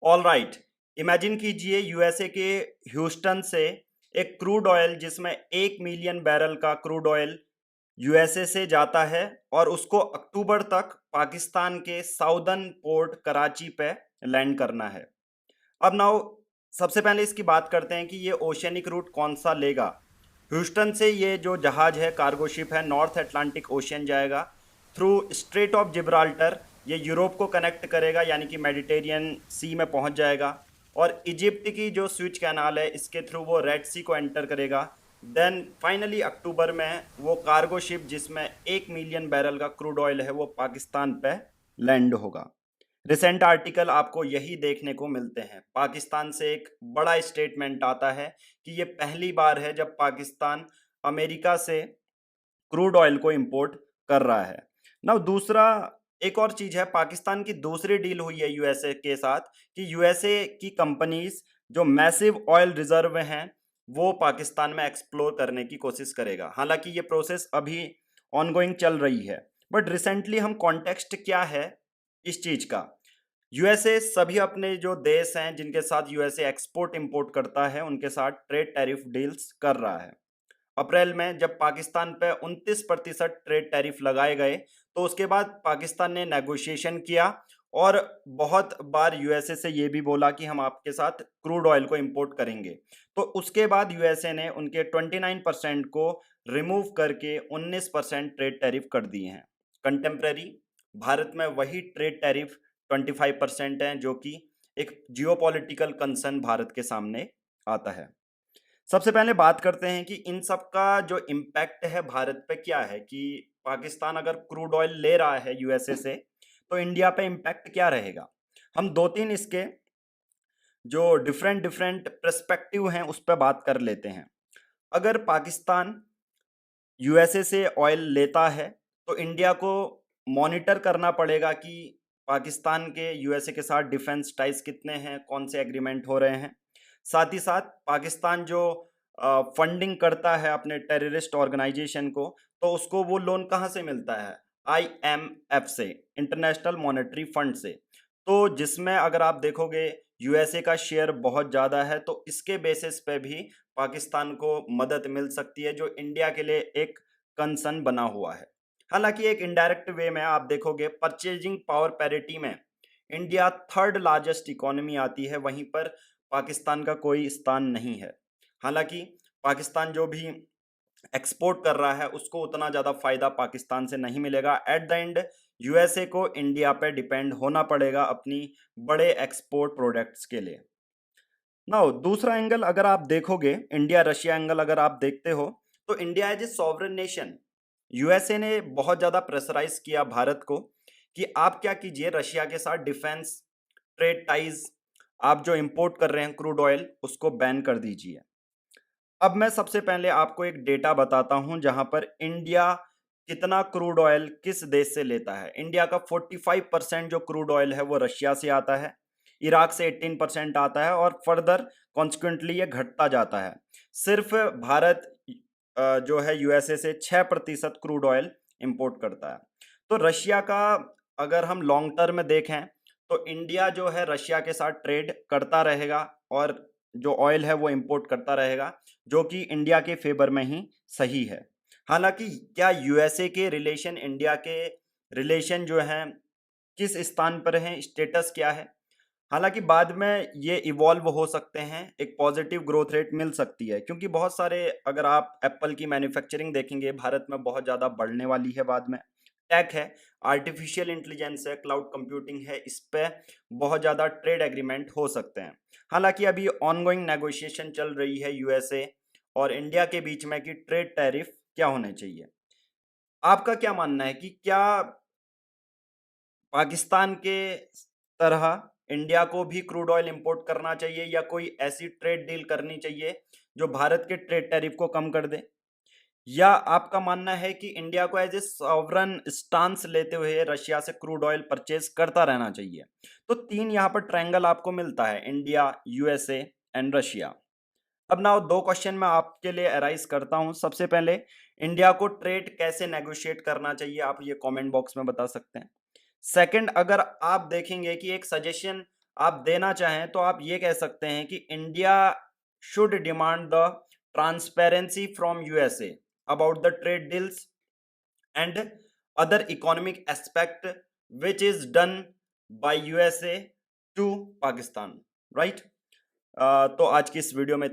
All right, imagine कीजिए USA के Houston से एक क्रूड ऑयल जिसमें 1 मिलियन बैरल का क्रूड ऑयल यूएसए से जाता है और उसको अक्टूबर तक पाकिस्तान के साउदर्न पोर्ट कराची पे लैंड करना है। अब नाउ सबसे पहले इसकी बात करते हैं कि ये ओशियनिक रूट कौन सा लेगा। ह्यूस्टन से ये जो जहाज है, कार्गो शिप है, नॉर्थ अटलांटिक ओशियन जाएगा थ्रू स्ट्रेट ऑफ जिब्राल्टर। ये यूरोप को कनेक्ट करेगा यानी कि मेडिटेरियन सी में पहुंच जाएगा। और इजिप्ट की जो स्विच कैनाल है इसके थ्रू वो रेड सी को एंटर करेगा। देन फाइनली अक्टूबर में वो कार्गो शिप जिसमें 1 मिलियन बैरल का क्रूड ऑयल है वो पाकिस्तान पे लैंड होगा। रिसेंट आर्टिकल आपको यही देखने को मिलते हैं। पाकिस्तान से एक बड़ा स्टेटमेंट आता है कि ये पहली बार है जब पाकिस्तान अमेरिका से क्रूड ऑयल को इंपोर्ट कर रहा है। ना दूसरा एक और चीज है, पाकिस्तान की दूसरी डील हुई है यूएसए के साथ कि यूएसए की कंपनीज जो मैसिव ऑयल रिजर्व हैं वो पाकिस्तान में एक्सप्लोर करने की कोशिश करेगा। हालांकि ये प्रोसेस अभी ऑनगोइंग चल रही है, बट रिसेंटली हम कॉन्टेक्स्ट क्या है इस चीज का। यूएसए सभी अपने जो देश हैं जिनके साथ यूएसए एक्सपोर्ट इंपोर्ट करता है उनके साथ ट्रेड टैरिफ डील्स कर रहा है। अप्रैल में जब पाकिस्तान पे 29% ट्रेड टैरिफ लगाए गए तो उसके बाद पाकिस्तान ने नेगोशिएशन किया और बहुत बार यूएसए से ये भी बोला कि हम आपके साथ क्रूड ऑयल को इंपोर्ट करेंगे। तो उसके बाद यूएसए ने उनके 29% को रिमूव करके 19% ट्रेड टैरिफ कर दिए हैं। कंटेम्प्रेरी भारत में वही ट्रेड टैरिफ 25% है जो कि एक जियोपॉलिटिकल कंसर्न भारत के सामने आता है। सबसे पहले बात करते हैं कि इन सब का जो इम्पैक्ट है भारत पे क्या है कि पाकिस्तान अगर क्रूड ऑयल ले रहा है यूएसए से तो इंडिया पे इम्पैक्ट क्या रहेगा। हम दो तीन इसके जो डिफरेंट डिफरेंट पर्सपेक्टिव हैं उस पर बात कर लेते हैं। अगर पाकिस्तान यूएसए से ऑयल लेता है तो इंडिया को मॉनिटर करना पड़ेगा कि पाकिस्तान के यूएसए के साथ डिफेंस टाइज कितने हैं, कौन से एग्रीमेंट हो रहे हैं। साथ ही साथ पाकिस्तान जो फंडिंग करता है अपने टेररिस्ट ऑर्गेनाइजेशन को तो उसको वो लोन कहाँ से मिलता है, आईएमएफ से, इंटरनेशनल मॉनेटरी फंड से। तो जिसमें अगर आप देखोगे यूएसए का शेयर बहुत ज़्यादा है तो इसके बेसिस पे भी पाकिस्तान को मदद मिल सकती है जो इंडिया के लिए एक कंसर्न बना हुआ है। हालांकि एक इनडायरेक्ट वे में आप देखोगे परचेजिंग पावर पैरिटी में इंडिया थर्ड लार्जेस्ट इकोनॉमी आती है, वहीं पर पाकिस्तान का कोई स्थान नहीं है। हालांकि पाकिस्तान जो भी एक्सपोर्ट कर रहा है उसको उतना ज़्यादा फायदा पाकिस्तान से नहीं मिलेगा। एट द एंड यूएसए को इंडिया पे डिपेंड होना पड़ेगा अपनी बड़े एक्सपोर्ट प्रोडक्ट्स के लिए। नाउ दूसरा एंगल अगर आप देखोगे, इंडिया रशिया एंगल अगर आप देखते हो तो India as a sovereign nation, USA ने बहुत ज़्यादा प्रेशराइज किया भारत को कि आप क्या कीजिए, रशिया के साथ डिफेंस ट्रेड टाइज आप जो इंपोर्ट कर रहे हैं क्रूड ऑयल उसको बैन कर दीजिए। अब मैं सबसे पहले आपको एक डेटा बताता हूं जहां पर इंडिया कितना क्रूड ऑयल किस देश से लेता है। इंडिया का 45% जो क्रूड ऑयल है वो रशिया से आता है, इराक से 18% आता है और फर्दर कॉन्सिक्वेंटली ये घटता जाता है। सिर्फ भारत जो है यूएसए से 6% क्रूड ऑयल इंपोर्ट करता है। तो रशिया का अगर हम लॉन्ग टर्म में देखें तो इंडिया जो है रशिया के साथ ट्रेड करता रहेगा और जो ऑयल है वो इंपोर्ट करता रहेगा, जो कि इंडिया के फेवर में ही सही है। हालांकि क्या यूएसए के रिलेशन इंडिया के रिलेशन जो हैं किस स्थान पर हैं, स्टेटस क्या है, हालांकि बाद में ये इवॉल्व हो सकते हैं, एक पॉजिटिव ग्रोथ रेट मिल सकती है क्योंकि बहुत सारे अगर आप एप्पल की मैन्युफैक्चरिंग देखेंगे भारत में बहुत ज़्यादा बढ़ने वाली है। बाद में टेक है, आर्टिफिशियल इंटेलिजेंस है, क्लाउड कंप्यूटिंग है, इस पे बहुत ज़्यादा ट्रेड एग्रीमेंट हो सकते हैं। हालांकि अभी ऑनगोइंग नेगोशिएशन चल रही है यूएसए और इंडिया के बीच में कि ट्रेड टैरिफ क्या होने चाहिए। आपका क्या मानना है कि क्या पाकिस्तान के तरह इंडिया को भी क्रूड ऑयल इंपोर्ट करना चाहिए या कोई ऐसी ट्रेड डील करनी चाहिए जो भारत के ट्रेड टैरिफ को कम कर दे, या आपका मानना है कि इंडिया को एज ए सॉवरन स्टांस लेते हुए रशिया से क्रूड ऑयल परचेज करता रहना चाहिए। तो तीन यहाँ पर ट्रायंगल आपको मिलता है, इंडिया, यूएसए एंड रशिया। अब ना दो क्वेश्चन मैं आपके लिए अराइज करता हूं। सबसे पहले, इंडिया को ट्रेड कैसे नेगोशिएट करना चाहिए, आप ये कमेंट बॉक्स में बता सकते हैं। सेकंड, अगर आप देखेंगे कि एक सजेशन आप देना चाहें तो आप ये कह सकते हैं कि India should demand the transparency from USA about the trade deals and other economic aspect which is done by USA to Pakistan, right? तो आज की इस वीडियो में